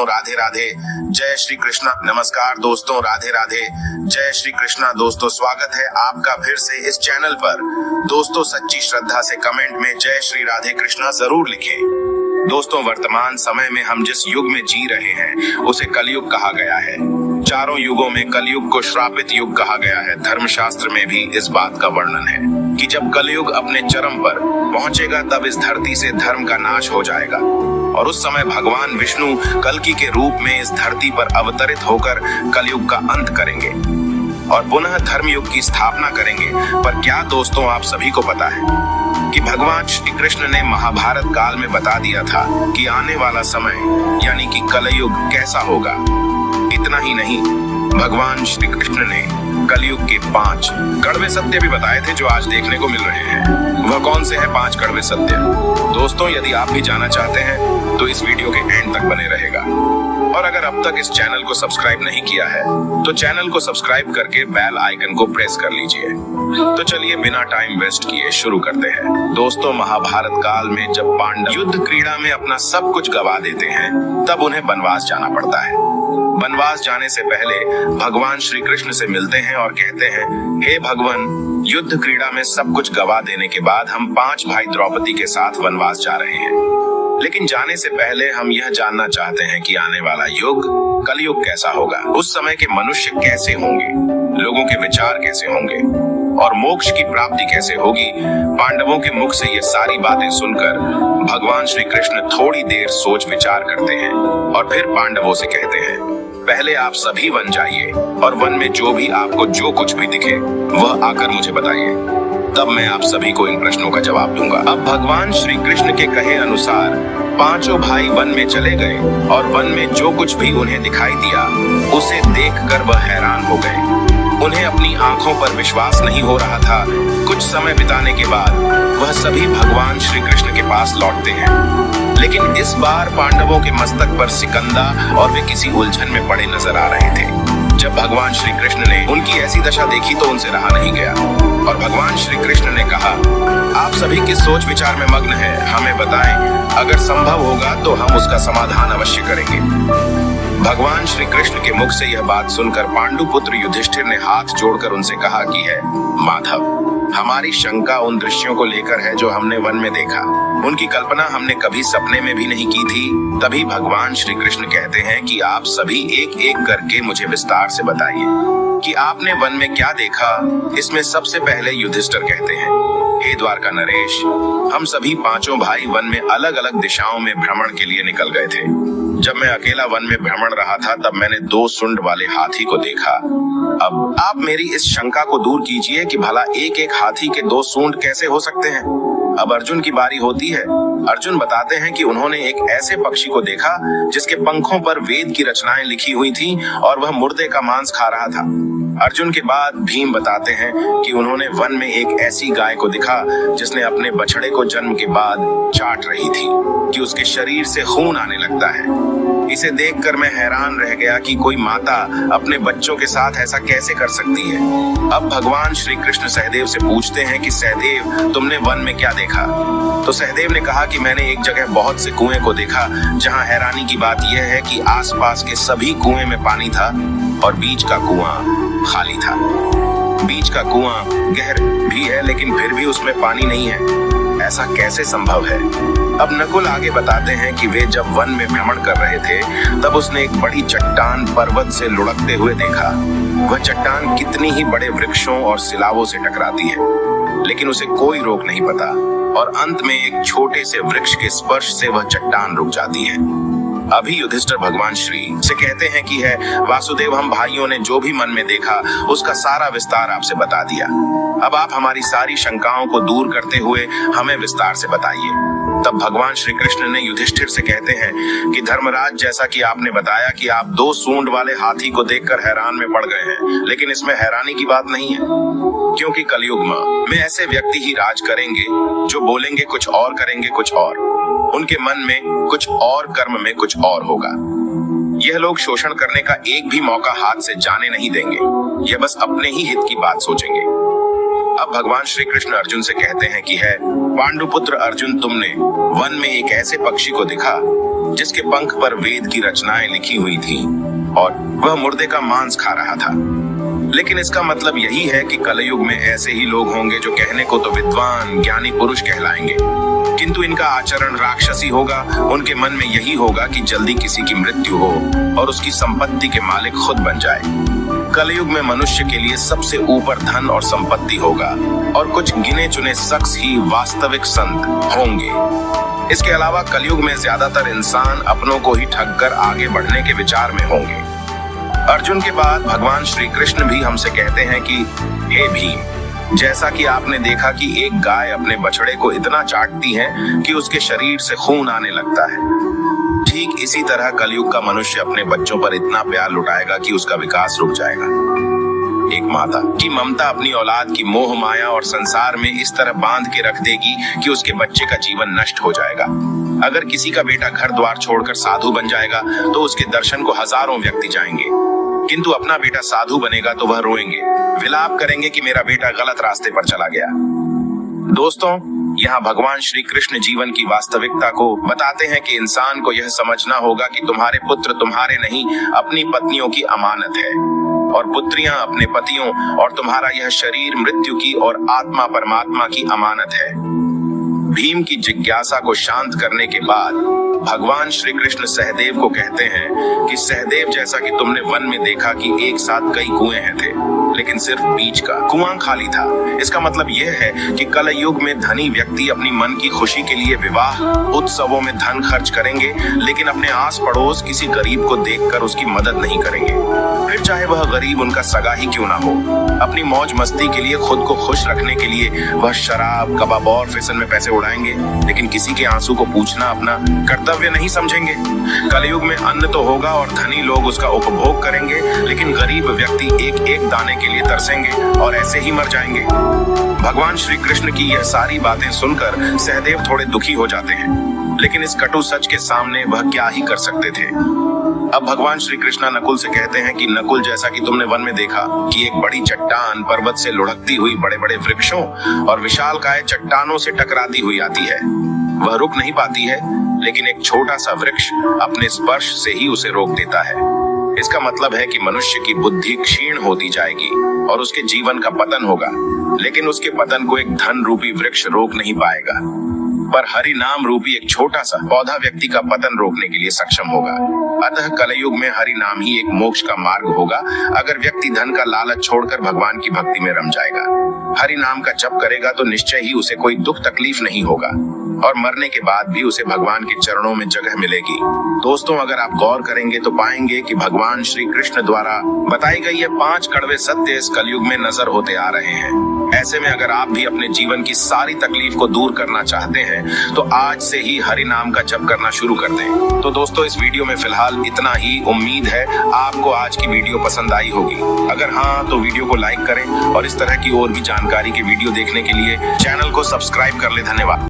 दोस्तों, राधे राधे, जय श्री कृष्णा। नमस्कार दोस्तों, राधे राधे, जय श्री कृष्णा। दोस्तों, स्वागत है आपका फिर से इस चैनल पर। दोस्तों, सच्ची श्रद्धा से कमेंट में जय श्री राधे कृष्णा जरूर लिखें। दोस्तों, वर्तमान समय में हम जिस युग में जी रहे हैं उसे कलयुग कहा गया है। चारों युगों में कलयुग को श्रापित युग कहा गया है। धर्मशास्त्र में भी इस बात का वर्णन है कि जब कलयुग अपने चरम पर पहुंचेगा तब इस धरती से धर्म का नाश हो जाएगा और उस समय भगवान विष्णु कल्कि के रूप में इस धरती पर अवतरित होकर कलयुग का अंत करेंगे और पुनः धर्म युग की स्थापना करेंगे। पर क्या दोस्तों, आप सभी को पता है कि भगवान श्री कृष्ण ने महाभारत काल में बता दिया था कि आने वाला समय यानी कि कलयुग कैसा होगा। इतना ही नहीं, भगवान श्री कृष्ण ने कलयुग के 5 कड़वे सत्य भी बताए थे जो आज देखने को मिल रहे हैं। वह कौन से हैं 5 कड़वे सत्य? दोस्तों, यदि आप भी जानना चाहते हैं तो इस वीडियो के एंड तक बने रहेगा। और अगर अब तक इस चैनल को सब्सक्राइब नहीं किया है तो चैनल को सब्सक्राइब करके बेल आइकन को प्रेस कर लीजिए। तो चलिए बिना टाइम वेस्ट किए शुरू करते हैं। दोस्तों, महाभारत काल में जब पांडव युद्ध क्रीड़ा में अपना सब कुछ गवा देते हैं तब उन्हें वनवास जाना पड़ता है। वनवास जाने से पहले भगवान श्री कृष्ण से मिलते हैं और कहते हैं, हे भगवान, युद्ध क्रीड़ा में सब कुछ गवा देने के बाद हम 5 भाई द्रौपदी के साथ वनवास जा रहे हैं। लेकिन जाने से पहले हम यह जानना चाहते हैं कि आने वाला युग कलयुग कैसा होगा। उस समय के मनुष्य कैसे होंगे, लोगों के विचार कैसे होंगे और मोक्ष की प्राप्ति कैसे होगी। पांडवों के मुख से ये सारी बातें सुनकर भगवान श्री कृष्ण थोड़ी देर सोच विचार करते हैं और फिर पांडवों से कहते हैं, पहले आप सभी वन जाइए और वन में जो भी आपको जो कुछ भी दिखे वह आकर मुझे बताइए, तब मैं आप सभी को इन प्रश्नों का जवाब दूंगा। अब भगवान श्री कृष्ण के कहे अनुसार 5 भाई वन में चले गए और वन में जो कुछ भी उन्हें दिखाई दिया उसे देखकर वह हैरान हो गए। उन्हें अपनी आंखों पर विश्वास नहीं हो रहा था। कुछ समय बिताने के बाद वह सभी भगवान श्री कृष्ण के पास लौटते हैं, लेकिन इस बार पांडवों के मस्तक पर सिकंदा और वे किसी उलझन में पड़े नजर आ रहे थे। जब भगवान श्री कृष्ण ने उनकी ऐसी दशा देखी तो उनसे रहा नहीं गया और भगवान श्री कृष्ण ने कहा, आप सभी किस सोच विचार में मग्न हैं, हमें बताएं। अगर संभव होगा तो हम उसका समाधान अवश्य करेंगे। भगवान श्री कृष्ण के मुख से यह बात सुनकर पांडुपुत्र युधिष्ठिर ने हाथ जोड़कर उनसे कहा कि है माधव, हमारी शंका उन दृश्यों को लेकर है जो हमने वन में देखा। उनकी कल्पना हमने कभी सपने में भी नहीं की थी। तभी भगवान श्री कृष्ण कहते हैं कि आप सभी एक एक करके मुझे विस्तार से बताइए कि आपने वन में क्या देखा। इसमें सबसे पहले युधिष्ठिर कहते हैं, हे द्वारका नरेश, हम सभी 5 भाई वन में अलग अलग दिशाओं में भ्रमण के लिए निकल गए थे। जब मैं अकेला वन में भ्रमण रहा था तब मैंने 2 सूंड वाले हाथी को देखा। अब आप मेरी इस शंका को दूर कीजिए कि भला एक एक हाथी के 2 सूंड कैसे हो सकते हैं। अब अर्जुन की बारी होती है। अर्जुन बताते हैं कि उन्होंने एक ऐसे पक्षी को देखा जिसके पंखों पर वेद की रचनाएं लिखी हुई थीं और वह मुर्दे का मांस खा रहा था। अर्जुन के बाद भीम बताते हैं कि उन्होंने वन में एक ऐसी गाय को देखा जिसने अपने बछड़े को जन्म के बाद चाट रही थी कि उसके शरीर से खून आने लगता है। इसे देखकर मैं हैरान रह गया कि कोई माता अपने बच्चों के साथ ऐसा कैसे कर सकती है। अब भगवान श्री कृष्ण सहदेव से पूछते हैं कि सहदेव, तुमने वन में क्या देखा? तो सहदेव ने कहा कि मैंने एक जगह बहुत से कुएं को देखा जहां हैरानी की बात यह है कि आसपास के सभी कुएं में पानी था और बीच का कुआं खाली था। बीच का कुआं गहर भी है लेकिन फिर भी उसमें पानी नहीं है। ऐसा कैसे संभव है? अब नकुल आगे बताते हैं कि वे जब वन में भ्रमण कर रहे थे तब उसने एक बड़ी चट्टान पर्वत से लुढ़कते हुए देखा। वह चट्टान कितनी ही बड़े वृक्षों और सिलावों से टकराती है लेकिन उसे कोई रोक नहीं पाता और अंत में एक छोटे से वृक्ष के स्पर्श से वह चट्टान रुक जाती है। अभी युधिष्ठिर भगवान श्री से कहते हैं कि है वासुदेव, हम भाइयों ने जो भी मन में देखा उसका सारा विस्तार आपसे बता दिया। अब आप हमारी सारी शंकाओं को दूर करते हुए हमें विस्तार से बताइए। तब भगवान श्री कृष्ण ने युधिष्ठिर से कहते हैं कि धर्मराज, जैसा कि आपने बताया कि आप 2 सूंड वाले हाथी को देखकर हैरान में पड़ गए हैं, लेकिन इसमें हैरानी की बात नहीं है, क्योंकि कलयुग में ऐसे व्यक्ति ही राज करेंगे जो बोलेंगे कुछ और करेंगे कुछ और। उनके मन में कुछ और, कर्म में कुछ और होगा। यह लोग शोषण करने का एक भी मौका हाथ से जाने नहीं देंगे। यह बस अपने ही हित की बात सोचेंगे। अब भगवान श्री कृष्ण अर्जुन से कहते हैं कि है पांडुपुत्र अर्जुन, तुमने वन में एक ऐसे पक्षी को देखा जिसके पंख पर वेद की रचनाएं लिखी हुई थी और वह मुर्दे का मांस खा रहा था। लेकिन इसका मतलब यही है कि कलयुग में ऐसे ही लोग होंगे जो कहने को तो विद्वान ज्ञानी पुरुष कहलाएंगे, किंतु इनका आचरण राक्षसी होगा। उनके मन में यही होगा कि जल्दी किसी की मृत्यु हो और उसकी संपत्ति के मालिक खुद बन जाए। कलयुग में मनुष्य के लिए सबसे ऊपर धन और संपत्ति होगा और कुछ गिने चुने शख्स ही वास्तविक संत होंगे। इसके अलावा कलयुग में ज्यादातर इंसान अपनों को ही ठग कर आगे बढ़ने के विचार में होंगे। अर्जुन के बाद भगवान श्री कृष्ण भी हमसे कहते हैं कि हे भीम, जैसा कि आपने देखा कि एक गाय अपने बछड़े को इतना चाटती है कि उसके शरीर से खून आने लगता है, ठीक इसी तरह कलयुग का मनुष्य अपने बच्चों पर इतना प्यार लुटाएगा कि उसका विकास रुक जाएगा। एक माता की ममता अपनी औलाद की मोह माया और संसार में इस तरह बांध के रख देगी कि उसके बच्चे का जीवन नष्ट हो जाएगा। अगर किसी का बेटा घर द्वार छोड़कर साधु बन जाएगा तो उसके दर्शन को हजारों व्यक्ति जाएंगे, किंतु अपना बेटा साधु बनेगा तो वह रोएंगे, विलाप करेंगे कि मेरा बेटा गलत रास्ते पर चला गया। दोस्तों, यहाँ भगवान श्री कृष्ण जीवन की वास्तविकता को बताते हैं कि इंसान को यह समझना होगा कि तुम्हारे पुत्र तुम्हारे नहीं, अपनी पत्नियों की अमानत है और पुत्रियां अपने पतियों, और तुम्हारा यह शरीर मृत्यु की और आत्मा परमात्मा की अमानत है। भीम की जिज्ञासा को शांत करने के बाद भगवान श्री कृष्ण सहदेव को कहते हैं कि सहदेव, जैसा कि तुमने वन में देखा कि एक साथ कई कुएं थे, लेकिन सिर्फ बीच का कुआं खाली था। इसका मतलब यह है कि कल युग में धनी व्यक्ति अपनी मन की खुशी के लिए विवाह उत्सवों में धन खर्च करेंगे, लेकिन अपने आस पड़ोस किसी गरीब को देखकर उसकी मदद नहीं करेंगे, फिर चाहे वह गरीब उनका सगा ही क्यों ना हो। अपनी मौज मस्ती के लिए, खुद को खुश रखने के लिए वह शराब, कबाब और फैशन में पैसे उड़ाएंगे, लेकिन किसी के आंसू को पूछना अपना कर्तव्य नहीं समझेंगे। कलयुग में अन्न तो होगा और धनी लोग उसका उपभोग करेंगे, लेकिन गरीब व्यक्ति एक एक दाने के लिए तरसेंगे और ऐसे ही मर जाएंगे। भगवान श्री कृष्ण की यह सारी बातें सुनकर सहदेव थोड़े दुखी हो जाते हैं, लेकिन इस कटु सच के सामने वह क्या ही कर सकते थे। अब भगवान श्री कृष्ण नकुल से कहते हैं कि नकुल, जैसा कि तुमने वन में देखा कि एक बड़ी चट्टान पर्वत से लुढ़कती हुई बड़े बड़े वृक्षों और विशालकाय चट्टानों से टकराती हुई आती है, वह रुक नहीं पाती है, लेकिन एक छोटा सा वृक्ष अपने स्पर्श से ही उसे रोक देता है। इसका मतलब है कि मनुष्य की बुद्धि क्षीण होती जाएगी और उसके जीवन का पतन होगा, लेकिन उसके पतन को एक धन रूपी वृक्ष रोक नहीं पाएगा, पर हरि नाम रूपी एक छोटा सा पौधा व्यक्ति का पतन रोकने के लिए सक्षम होगा। अतः कलयुग में हरि नाम ही एक मोक्ष का मार्ग होगा, अगर व्यक्ति धन का लालच छोड़कर भगवान की भक्ति में रम जाएगा। हरि नाम का जप करेगा तो निश्चय ही उसे कोई दुख तकलीफ नहीं होगा और मरने के बाद भी उसे भगवान के चरणों में जगह मिलेगी। दोस्तों, अगर आप गौर करेंगे तो पाएंगे कि भगवान श्री कृष्ण द्वारा बताई गई ये 5 कड़वे सत्य इस कलयुग में नजर होते आ रहे हैं। ऐसे में अगर आप भी अपने जीवन की सारी तकलीफ को दूर करना चाहते हैं तो आज से ही हरि नाम का जप करना शुरू कर दें। तो दोस्तों, इस वीडियो में फिलहाल इतना ही। उम्मीद है आपको आज की वीडियो पसंद आई होगी। अगर हाँ, तो वीडियो को लाइक करें और इस तरह की और भी जानकारी के वीडियो देखने के लिए चैनल को सब्सक्राइब कर ले। धन्यवाद।